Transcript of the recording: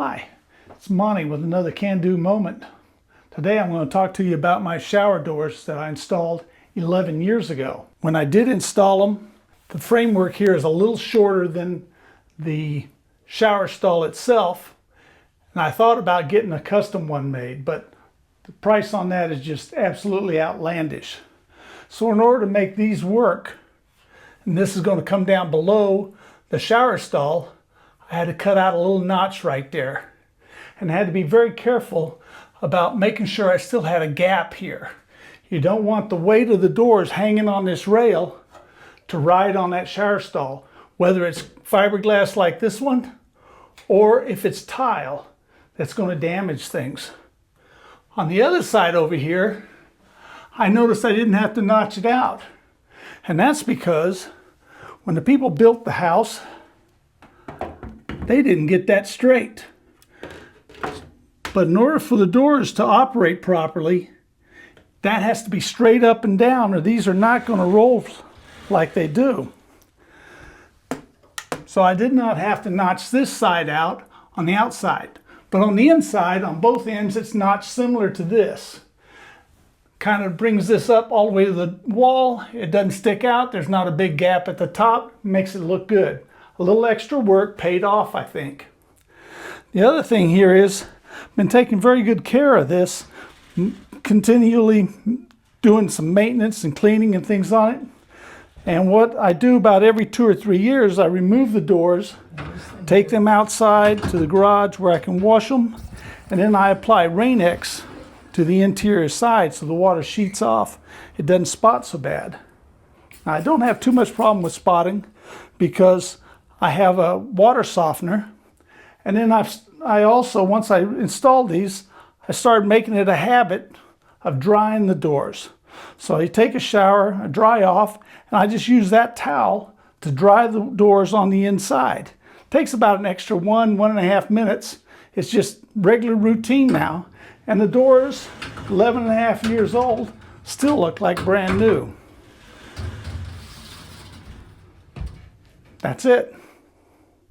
Hi, it's Monty with another can-do moment. Today I'm going to talk to you about my shower doors that I installed 11 years ago. When I did install them, the framework here is a little shorter than the shower stall itself, and I thought about getting a custom one made, but the price on that is just absolutely outlandish. So in order to make these work, and this is going to come down below the shower stall, I had to cut out a little notch right there. And I had to be very careful about making sure I still had a gap here. You don't want the weight of the doors hanging on this rail to ride on that shower stall, whether it's fiberglass like this one, or if it's tile, that's going to damage things. On the other side over here, I noticed I didn't have to notch it out. And that's because when the people built the house, they didn't get that straight. But in order for the doors to operate properly, that has to be straight up and down, or these are not going to roll like they do. So I did not have to notch this side out on the outside. But on the inside, on both ends, it's notched similar to this. Kind of brings this up all the way to the wall. It doesn't stick out. There's not a big gap at the top. Makes it look good. A little extra work paid off, I think. The other thing here is I've been taking very good care of this, continually doing some maintenance and cleaning and things on it. And what I do about every 2 or 3 years, I remove the doors, take them outside to the garage where I can wash them, and then I apply Rain-X to the interior side so the water sheets off. It doesn't spot so bad. Now, I don't have too much problem with spotting because I have a water softener, and then I also, once I installed these, I started making it a habit of drying the doors. So I take a shower, I dry off, and I just use that towel to dry the doors on the inside. It takes about an extra 1.5 minutes. It's just regular routine now. And the doors, 11.5 years old, still look like brand new. That's it.